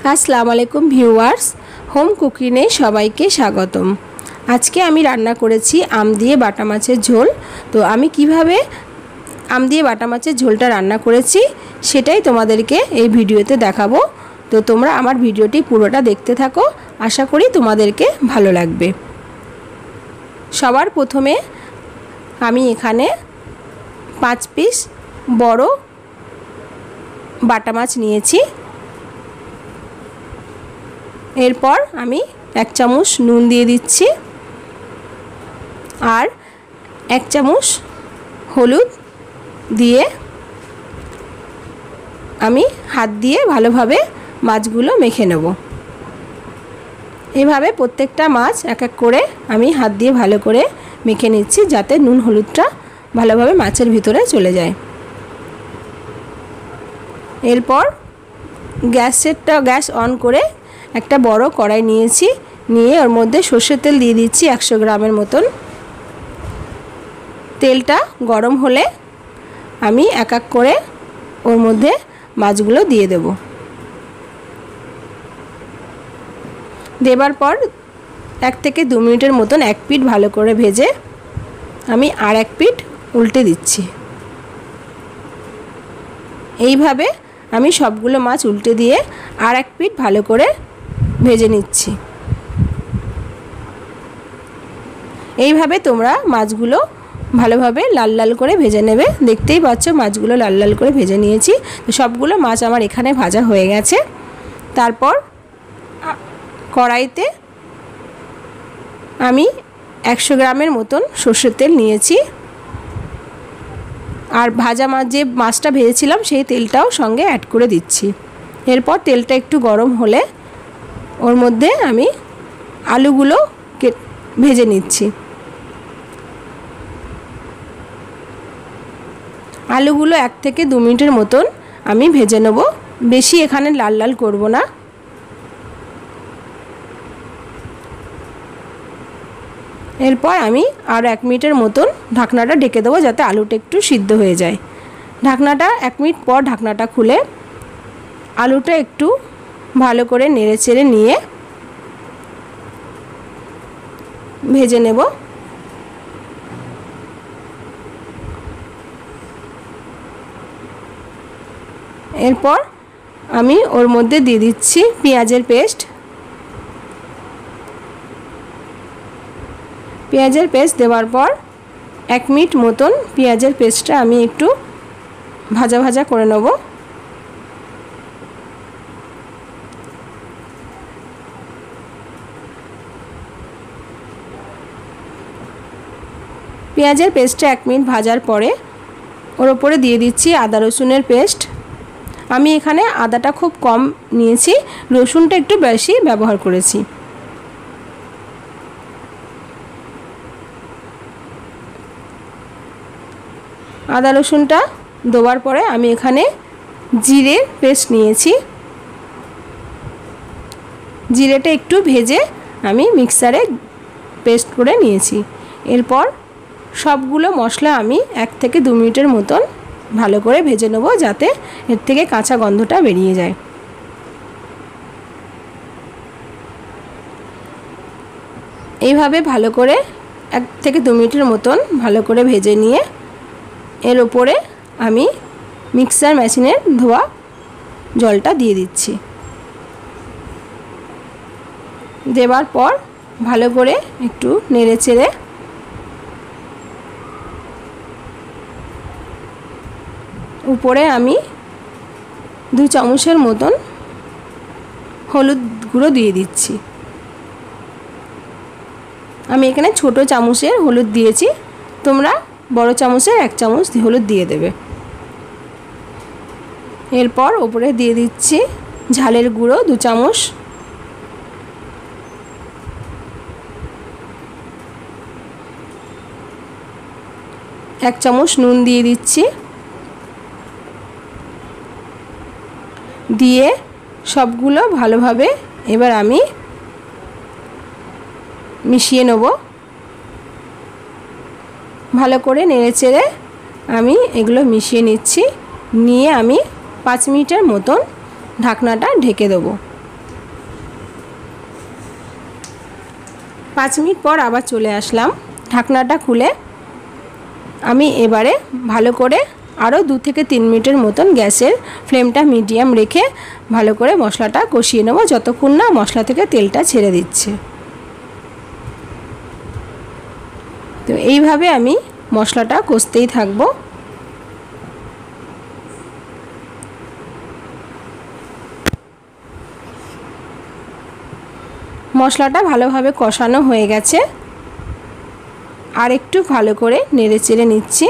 আসসালামু আলাইকুম viewers, home কুকিংয়ে সবাইকে স্বাগতম। আজকে আমি রান্না করেছি আম দিয়ে বাটা মাছের ঝোল। তো আমি কিভাবে আম দিয়ে বাটা মাছের ঝোলটা রান্না করেছি সেটাই তোমাদেরকে এই ভিডিওতে দেখাবো। তো তোমরা আমার ভিডিওটি পুরোটা দেখতে থাকো, আশা করি তোমাদেরকে ভালো লাগবে। সবার প্রথমে আমি এখানে 5 পিস বড় বাটা মাছ নিয়েছি। এরপর আমি 1 চামচ নুন দিয়ে দিচ্ছি আর 1 চামচ হলুদ দিয়ে আমি হাত দিয়ে ভালোভাবে মাছগুলো মেখে নেব। এভাবে প্রত্যেকটা মাছ এক এক করে আমি হাত দিয়ে ভালো করে মেখে নিচ্ছি, যাতে নুন হলুদটা ভালোভাবে মাছের ভিতরে চলে যায়। এরপর গ্যাস অন করে একটা বড় কড়াই নিয়েছি, নিয়ে ওর মধ্যে সর্ষের তেল দিয়ে দিচ্ছি 100 গ্রামের মতন। তেলটা গরম হলে আমি এক এক করে ওর মধ্যে মাছগুলো দিয়ে দেব। দেবার পর 1 থেকে 2 মিনিটের মতন এক পিঠ ভালো করে ভেজে আমি আর এক পিঠ উল্টে দিচ্ছি। এইভাবে আমি সবগুলো মাছ উল্টে দিয়ে আর এক পিঠ ভালো করে ভেজে নিচ্ছি। এইভাবে তোমরা মাছগুলো ভালোভাবে লাল লাল করে ভেজে নেবে। দেখতেই পাচ্ছ মাছগুলো লাল লাল করে ভেজে নিয়েছি। তো সবগুলো মাছ আমার এখানে ভাজা হয়ে গেছে। তারপর কড়াইতে আমি 100 গ্রামের মতন সর্ষের তেল নিয়েছি আর ভাজা মাছ যে মাছটা ভেজেছিলাম সেই তেলটাও সঙ্গে অ্যাড করে দিচ্ছি। এরপর তেলটা একটু গরম হলে ওর মধ্যে আমি আলুগুলো ভেজে নিচ্ছি। আলুগুলো 1 থেকে 2 মিনিটের মতন আমি ভেজে নেব, বেশি এখানে লাল লাল করব না। এরপর আমি আর 1 মিনিটের মতন ঢাকনাটা ঢেকে দেবো, যাতে আলুটা একটু সিদ্ধ হয়ে যায়। ঢাকনাটা 1 মিনিট পর ঢাকনাটা খুলে আলুটা একটু ভালো করে নেড়েচেড়ে নিয়ে ভেজে নেব। এরপর আমি ওর মধ্যে দিয়ে দিচ্ছি পেঁয়াজের পেস্ট। পেঁয়াজের পেস্ট দেওয়ার পর 1 মিনিট মতন পেঁয়াজের পেস্টটা আমি একটু ভাজা ভাজা করে নেব। পেঁয়াজের পেস্টটা 1 মিনিট ভাজার পরে ওর উপরে দিয়ে দিচ্ছি আদা রসুনের পেস্ট। আমি এখানে আদাটা খুব কম নিয়েছি, রসুনটা একটু বেশি ব্যবহার করেছি। আদা রসুনটা দেওয়ার পরে আমি এখানে জিরের পেস্ট নিয়েছি। জিরেটা একটু ভেজে আমি মিক্সারে পেস্ট করে নিয়েছি। এরপর সবগুলো মশলা আমি 1 থেকে 2 মিনিটের মতন ভালো করে ভেজে নেব, যাতে এর থেকে কাঁচা গন্ধটা বেরিয়ে যায়। এইভাবে ভালো করে 1 থেকে 2 মিনিটের মতন ভালো করে ভেজে নিয়ে এর উপরে আমি মিক্সার মেশিনের ধোয়া জলটা দিয়ে দিচ্ছি। দেওয়ার পর ভালো করে একটু নেড়েচেড়ে উপরে আমি 2 চামচের মতন হলুদ গুঁড়ো দিয়ে দিচ্ছি। আমি এখানে ছোট চামচের হলুদ দিয়েছি, তোমরা বড় চামচের 1 চামচ হলুদ দিয়ে দেবে। এরপর উপরে দিয়ে দিচ্ছি ঝালের গুঁড়ো 2 চামচ। এক চামচ নুন দিয়ে দিচ্ছি। দিয়ে সবগুলো ভালোভাবে এবার আমি মিশিয়ে নেব। ভালো করে নেড়েচেড়ে আমি এগুলো মিশিয়ে নিচ্ছি। নিয়ে আমি 5 মিনিটের মতন ঢাকনাটা ঢেকে দেবো। 5 মিনিট পর আবার চলে আসলাম। ঢাকনাটা খুলে আমি এবারে ভালো করে আরও 2 থেকে 3 মিনিটের মতন গ্যাসের ফ্লেমটা মিডিয়াম রেখে ভালো করে মশলাটা কষিয়ে নেব যতক্ষণ না মশলা থেকে তেলটা ছেড়ে দিচ্ছে। তো এইভাবে আমি মশলাটা কষতেই থাকবো। মশলাটা ভালোভাবে কষানো হয়ে গেছে, আর একটু ভালো করে নেড়েচেড়ে নিচ্ছি।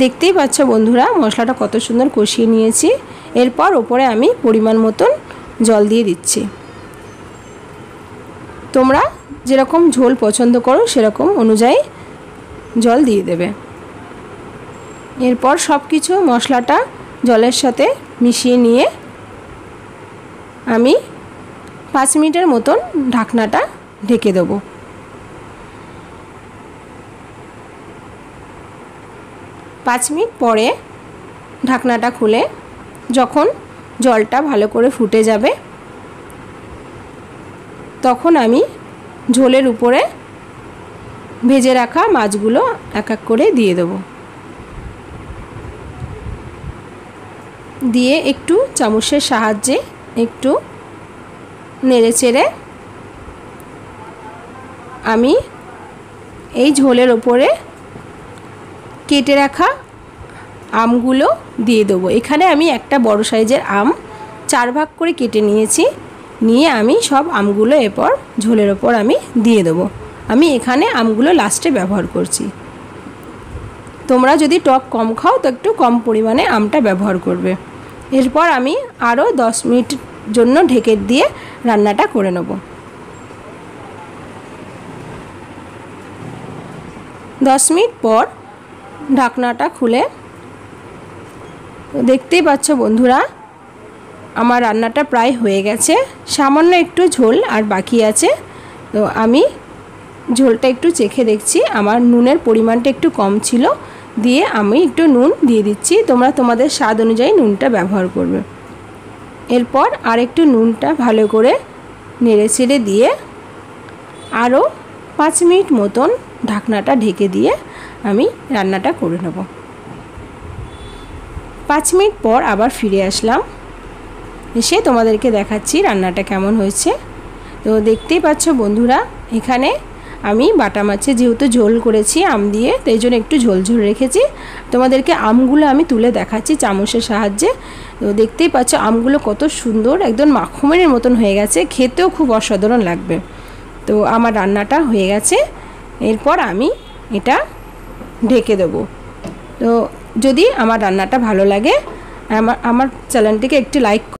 দেখতেই পাচ্ছ বন্ধুরা মশলাটা কত সুন্দর কষিয়ে নিয়েছি। এরপর ওপরে আমি পরিমাণ মতন জল দিয়ে দিচ্ছি। তোমরা যেরকম ঝোল পছন্দ করো সেরকম অনুযায়ী জল দিয়ে দেবে। এরপর সব কিছু মশলাটা জলের সাথে মিশিয়ে নিয়ে আমি 5 মিনিটের মতন ঢাকনাটা ঢেকে দেব। 5 মিনিট পরে ঢাকনাটা খুলে যখন জলটা ভালো করে ফুটে যাবে তখন আমি ঝোলের উপরে ভেজে রাখা মাছগুলো এক এক করে দিয়ে দেব। দিয়ে একটু চামচের সাহায্যে একটু নেড়েচেড়ে আমি এই ঝোলের ওপরে কেটে রাখা আমগুলো দিয়ে দেবো। এখানে আমি একটা বড় সাইজের আম 4 ভাগ করে কেটে নিয়েছি। নিয়ে আমি সব আমগুলো এরপর ঝোলের ওপর আমি দিয়ে দেবো। আমি এখানে আমগুলো লাস্টে ব্যবহার করছি। তোমরা যদি টক কম খাও তো একটু কম পরিমাণে আমটা ব্যবহার করবে। এরপর আমি আরও 10 মিনিট জন্য ঢেকে দিয়ে রান্নাটা করে নেব। 10 মিনিট পর ঢাকনাটা খুলে দেখতেই পাচ্ছ বন্ধুরা আমার রান্নাটা প্রায় হয়ে গেছে। সামান্য একটু ঝোল আর বাকি আছে। তো আমি ঝোলটা একটু চেখে দেখছি, আমার নুনের পরিমাণটা একটু কম ছিল, দিয়ে আমি একটু নুন দিয়ে দিচ্ছি। তোমরা তোমাদের স্বাদ অনুযায়ী নুনটা ব্যবহার করবে। এরপর আর একটু নুনটা ভালো করে নেড়েচেড়ে দিয়ে আরও 5 মিনিট মতন ঢাকনাটা ঢেকে দিয়ে আমি রান্নাটা করে নেব। 5 মিনিট পর আবার ফিরে আসলাম, এসে তোমাদেরকে দেখাচ্ছি রান্নাটা কেমন হয়েছে। তো দেখতেই পাচ্ছ বন্ধুরা এখানে আমি বাটা মাছে যেহেতু ঝোল করেছি আম দিয়ে, তাই জন্য একটু ঝোল ঝোল রেখেছি। তোমাদেরকে আমগুলো আমি তুলে দেখাচ্ছি চামচের সাহায্যে। তো দেখতেই পাচ্ছ আমগুলো কত সুন্দর একদম মাখনের মতন হয়ে গেছে, খেতেও খুব অসাধারণ লাগবে। তো আমার রান্নাটা হয়ে গেছে। এরপর আমি এটা ঢেকে দেবো। তো যদি আমার রান্নাটা ভালো লাগে আমার চ্যানেলটিকে একটি লাইক